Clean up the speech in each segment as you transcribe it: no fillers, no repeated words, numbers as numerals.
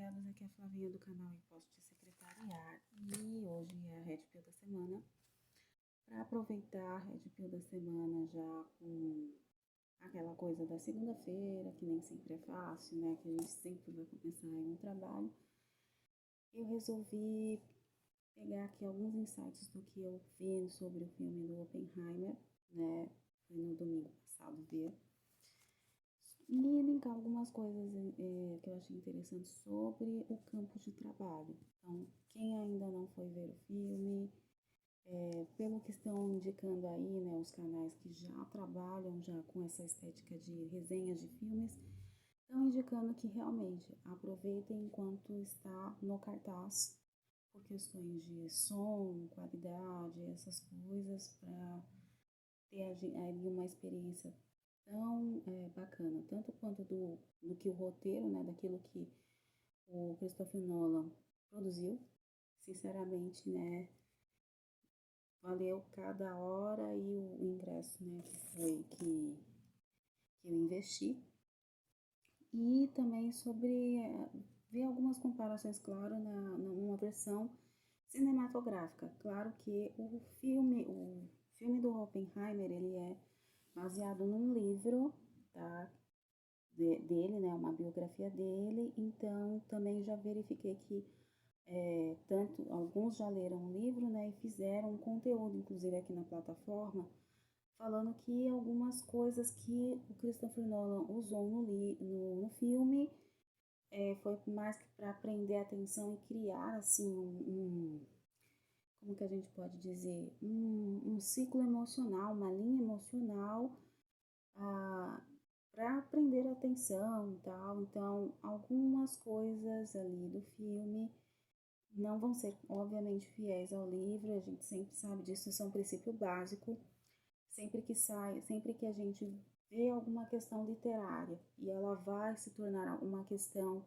secretariadas, aqui é a Flavinha do canal Imposto de Secretariar e hoje é a Red Pill da semana. Para aproveitar a Red Pill da semana já com aquela coisa da segunda-feira, que nem sempre é fácil, né? Que a gente sempre vai começar em um trabalho. Eu resolvi pegar aqui alguns insights do que eu vi sobre o filme do Oppenheimer, né? Foi no domingo passado ver. E linkar algumas coisas que eu achei interessantes sobre o campo de trabalho. Então, quem ainda não foi ver o filme, pelo que estão indicando aí, né, os canais que já trabalham já com essa estética de resenhas de filmes, estão indicando que realmente aproveitem enquanto está no cartaz, por questões de som, qualidade, essas coisas, para ter ali uma experiência tão bacana, tanto quanto do que o roteiro, né, daquilo que o Christopher Nolan produziu. Sinceramente, né, valeu cada hora e o ingresso, né, que eu investi. E também sobre ver algumas comparações, claro, numa versão cinematográfica. Claro que o filme do Oppenheimer, ele é baseado num livro, tá? Dele, né? Uma biografia dele. Então, também já verifiquei que tanto alguns já leram o livro, né? E fizeram um conteúdo, inclusive aqui na plataforma, falando que algumas coisas que o Christopher Nolan usou no filme foi mais que para prender a atenção e criar, assim, como que a gente pode dizer, um ciclo emocional, uma linha emocional para prender a atenção e tal. Então, algumas coisas ali do filme não vão ser, obviamente, fiéis ao livro, a gente sempre sabe disso, isso é um princípio básico. Sempre que a gente vê alguma questão literária e ela vai se tornar uma questão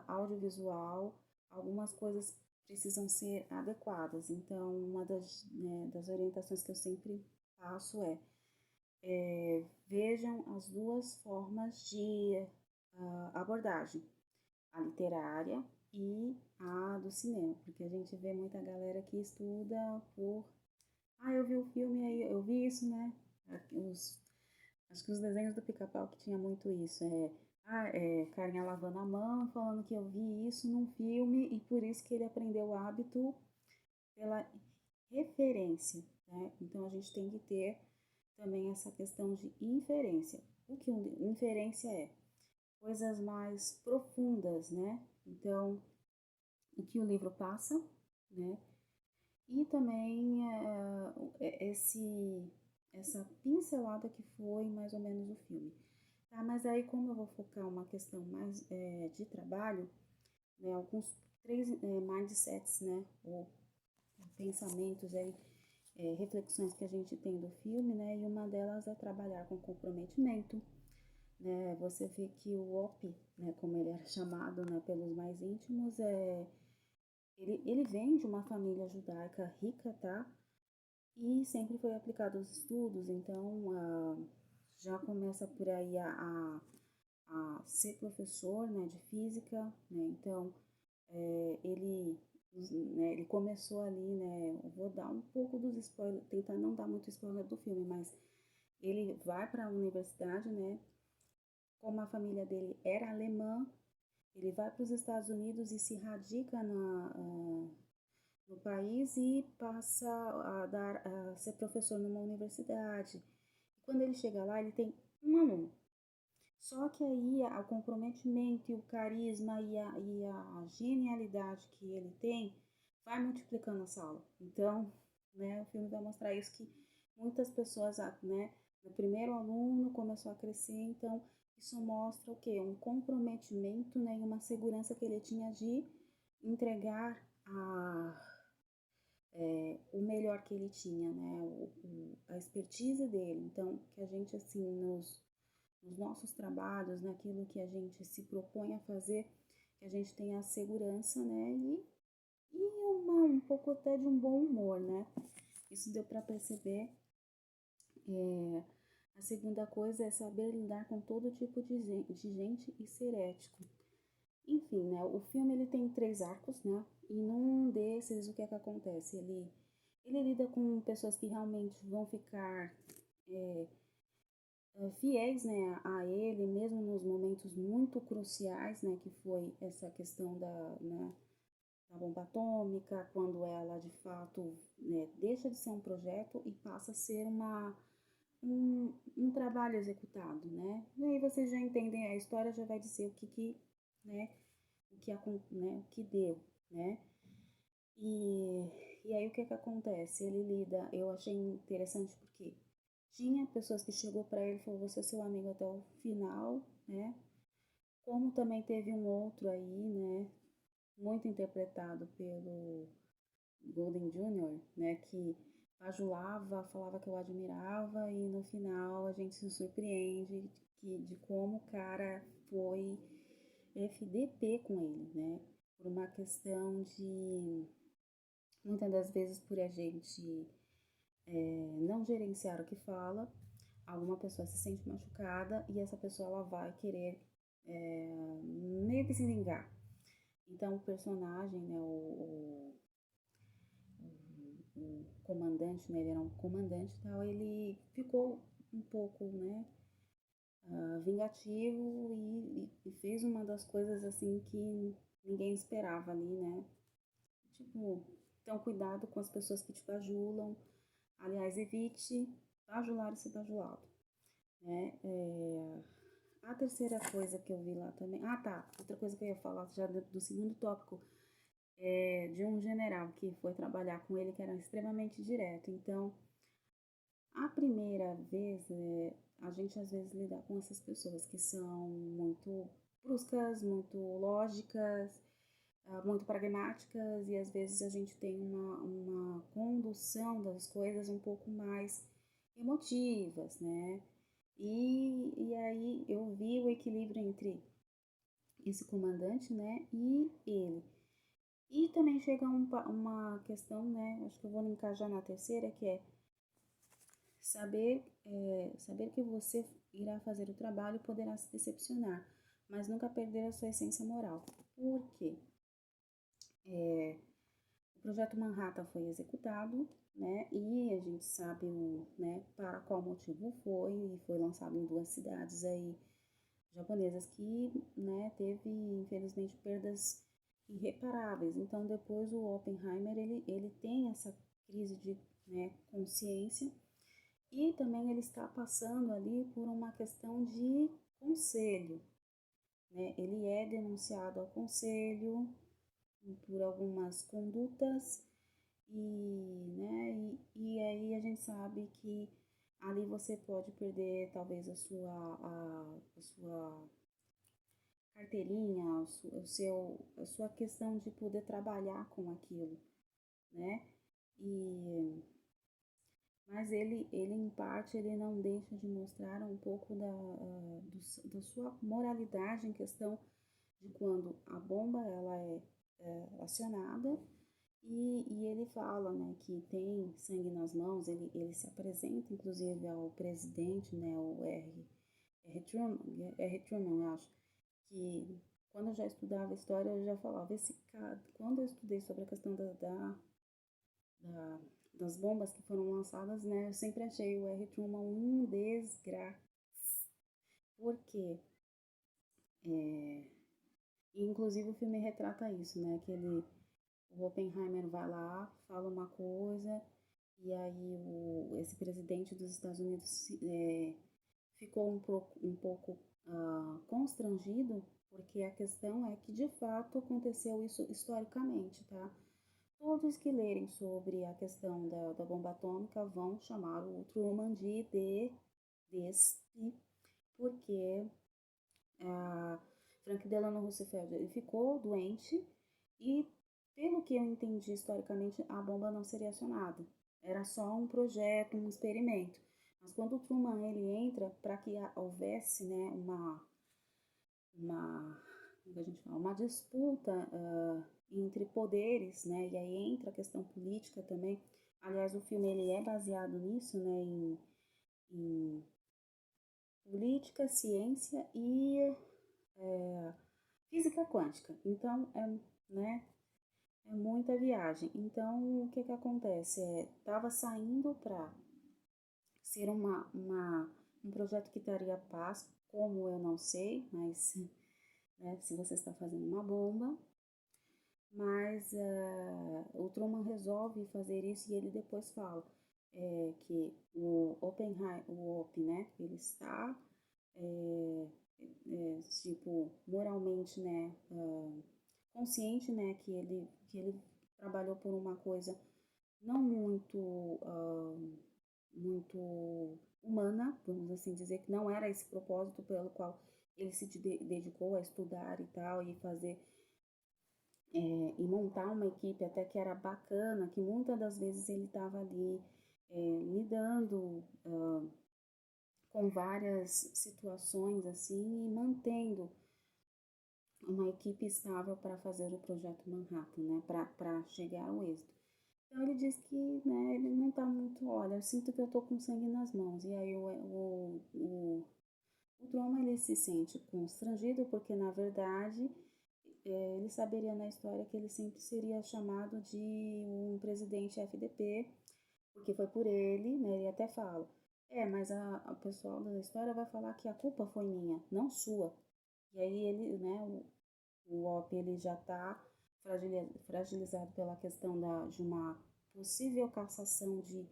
audiovisual, algumas coisas precisam ser adequadas. Então, uma das orientações que eu sempre passo vejam as duas formas de abordagem, a literária e a do cinema, porque a gente vê muita galera que estuda eu vi o filme, aí eu vi isso, né? Acho que os desenhos do Pica-Pau que tinha muito isso, carinha lavando a mão, falando que eu vi isso num filme e por isso que ele aprendeu o hábito pela referência, né? Então a gente tem que ter também essa questão de inferência. O que inferência é? Coisas mais profundas, né? Então, o que o livro passa, né? E também essa pincelada que foi mais ou menos o filme. Tá, mas aí como eu vou focar uma questão mais de trabalho, né, alguns três mindsets, né, ou pensamentos aí, reflexões que a gente tem do filme, né, e uma delas é trabalhar com comprometimento, né, você vê que o OP, né, como ele era chamado, né, pelos mais íntimos, ele vem de uma família judaica rica, tá? E sempre foi aplicado aos estudos, então já começa por aí a ser professor, né, de física, né? Então ele começou ali, né? Eu vou dar um pouco dos spoilers, tentar não dar muito spoiler do filme, mas ele vai para a universidade, né? Como a família dele era alemã, ele vai para os Estados Unidos e se radica no país e passa a ser professor numa universidade. E quando ele chega lá, ele tem um aluno. Só que aí o comprometimento e o carisma e a genialidade que ele tem vai multiplicando a sala. Então, né, o filme vai mostrar isso, que muitas pessoas, né, no primeiro aluno começou a crescer, então isso mostra o quê? Um comprometimento, né, e uma segurança que ele tinha de entregar o melhor que ele tinha, né, a expertise dele. Então, que a gente, assim, nos nossos trabalhos, naquilo que a gente se propõe a fazer, que a gente tenha a segurança, né, e um pouco até de um bom humor, né. Isso deu para perceber. A segunda coisa é saber lidar com todo tipo de gente e ser ético. Enfim, né, o filme ele tem 3 arcos, né, e num desses o que é que acontece? Ele lida com pessoas que realmente vão ficar fiéis, né, a ele, mesmo nos momentos muito cruciais, né, que foi essa questão da bomba atômica, quando ela de fato, né, deixa de ser um projeto e passa a ser um trabalho executado, né? E aí vocês já entendem, a história já vai dizer né, o que deu, né? E, e aí o que que acontece? Ele lida, eu achei interessante porque tinha pessoas que chegou para ele e falou, você é seu amigo até o final, né? Como também teve um outro aí, né? Muito interpretado pelo Golden Jr., né? Que bajulava, falava que eu admirava e no final a gente se surpreende de como o cara foi FDP com ele, né? Por uma questão de, muitas das vezes, por a gente não gerenciar o que fala, alguma pessoa se sente machucada e essa pessoa ela vai querer meio que se vingar. Então o personagem, né, o comandante, né, ele era um comandante e tal, ele ficou um pouco, né, vingativo e fez uma das coisas assim que ninguém esperava ali, né? Tipo, então cuidado com as pessoas que te bajulam. Aliás, evite bajular e ser bajulado, né? A terceira coisa que eu vi lá também. Ah, tá. Outra coisa que eu ia falar já do segundo tópico é de um general que foi trabalhar com ele que era extremamente direto. Então, a primeira vez, a gente às vezes lida com essas pessoas que são muito bruscas, muito lógicas, muito pragmáticas e às vezes a gente tem uma condução das coisas um pouco mais emotivas, né? E aí eu vi o equilíbrio entre esse comandante, né, e ele. E também chega uma questão, né, acho que eu vou linkar já na terceira, que é saber que você irá fazer o trabalho e poderá se decepcionar, mas nunca perder a sua essência moral. Por quê? O projeto Manhattan foi executado, né, e a gente sabe né, para qual motivo foi, e foi lançado em 2 cidades aí japonesas que, né, teve infelizmente perdas irreparáveis. Então depois o Oppenheimer ele tem essa crise de, né, consciência e também ele está passando ali por uma questão de conselho, né? Ele é denunciado ao conselho por algumas condutas e aí a gente sabe que ali você pode perder talvez a sua carteirinha, a sua questão de poder trabalhar com aquilo, né? E, mas ele em parte, ele não deixa de mostrar um pouco da sua moralidade em questão de quando a bomba ela é acionada e ele fala, né, que tem sangue nas mãos, ele se apresenta inclusive ao presidente, né, R. Truman, eu acho, que quando eu já estudava história, eu já falava, esse cara, quando eu estudei sobre a questão da, das bombas que foram lançadas, né, eu sempre achei o R. Truman um desgraça. Por quê? É, e inclusive o filme retrata isso, né, que o Oppenheimer vai lá, fala uma coisa, e aí esse presidente dos Estados Unidos ficou um pouco constrangido, porque a questão é que de fato aconteceu isso historicamente, tá? Todos que lerem sobre a questão da bomba atômica vão chamar o Truman desse, porque Frank Delano Roosevelt ele ficou doente e, pelo que eu entendi historicamente, a bomba não seria acionada. Era só um projeto, um experimento. Mas quando o Truman ele entra para que houvesse, né, uma, como a gente fala, uma disputa entre poderes, né, e aí entra a questão política também. Aliás, o filme ele é baseado nisso, né, em política, ciência e física quântica. Então, né, é muita viagem. Então, o que que acontece? Tava saindo para ser um projeto que traria paz, como eu não sei, mas né, se você está fazendo uma bomba, mas o Truman resolve fazer isso e ele depois fala que o Oppenheimer, o Op, né, ele está é, tipo moralmente, né, consciente, né, que ele trabalhou por uma coisa não muito humana, vamos assim dizer, que não era esse propósito pelo qual ele se dedicou a estudar e tal, e fazer e montar uma equipe até que era bacana, que muitas das vezes ele estava ali lidando com várias situações assim e mantendo uma equipe estável para fazer o projeto Manhattan, né, para chegar ao êxito. Então ele diz que, né, ele não está muito, olha, eu sinto que eu estou com sangue nas mãos. E aí o Truman ele se sente constrangido porque na verdade ele saberia na história que ele sempre seria chamado de um presidente FDP, porque foi por ele, né? Ele até fala, mas a pessoal da história vai falar que a culpa foi minha, não sua. E aí ele, né, o OP ele já está fragilizado pela questão de uma possível cassação de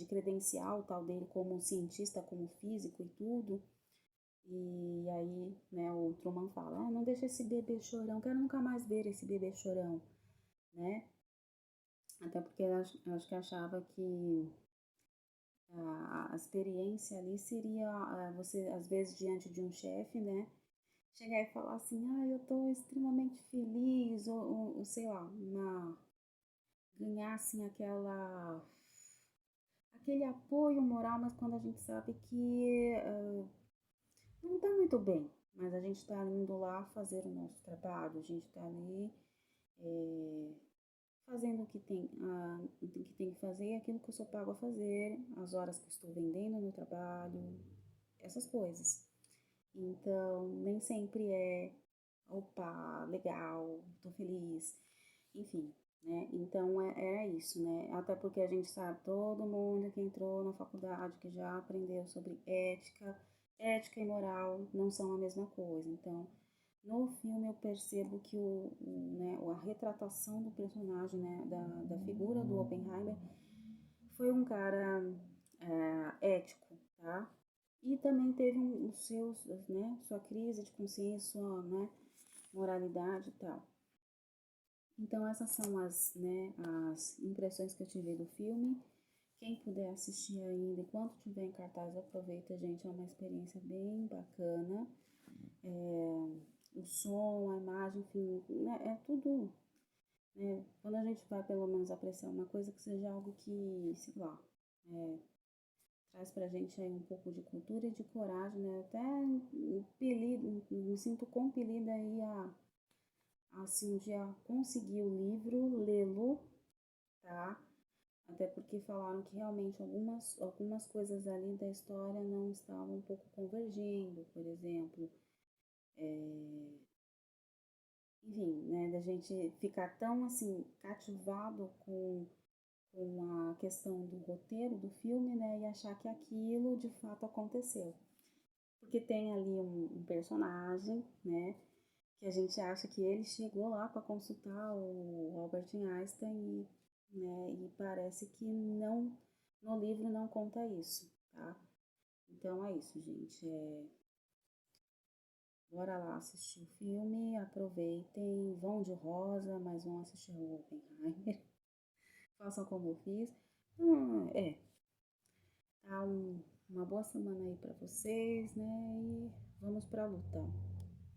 credencial tal dele como cientista, como físico e tudo. E aí, né, o Truman fala, não deixa esse bebê chorão, quero nunca mais ver esse bebê chorão, né? Até porque eu acho que achava que a experiência ali seria você, às vezes, diante de um chefe, né? Chegar e falar assim, eu tô extremamente feliz, ou sei lá, ganhar assim aquele apoio moral, mas quando a gente sabe que não está muito bem, mas a gente está indo lá fazer o nosso trabalho, a gente está ali fazendo o que tem que fazer, aquilo que eu sou pago a fazer, as horas que estou vendendo no trabalho, essas coisas. Então, nem sempre opa, legal, tô feliz, enfim, né? Então, era isso, né? Até porque a gente sabe, todo mundo que entrou na faculdade, que já aprendeu sobre ética e moral não são a mesma coisa. Então, no filme eu percebo que né, a retratação do personagem, né, da figura do Oppenheimer, foi um cara ético, tá? E também teve os seus, né, sua crise de consciência, sua, né, moralidade e tal. Então essas são as impressões que eu tive do filme. Quem puder assistir ainda, enquanto estiver em cartaz, aproveita, gente, é uma experiência bem bacana. O som, a imagem, enfim, né, é tudo, né, quando a gente vai pelo menos apreciar uma coisa que seja algo que, sei lá, traz pra gente aí um pouco de cultura e de coragem, né, até me sinto compelida aí assim, um dia conseguir o livro, lê-lo, tá? Até porque falaram que realmente algumas coisas ali da história não estavam um pouco convergindo, por exemplo. Enfim, né, da gente ficar tão assim cativado com a questão do roteiro do filme, né, e achar que aquilo de fato aconteceu. Porque tem ali um personagem, né, que a gente acha que ele chegou lá para consultar o Albert Einstein e parece que não, no livro não conta isso, tá? Então é isso, gente. Bora lá assistir o filme, aproveitem, vão de rosa, mas vão assistir o Oppenheimer. Façam como eu fiz. Tá uma boa semana aí para vocês, né? E vamos pra luta.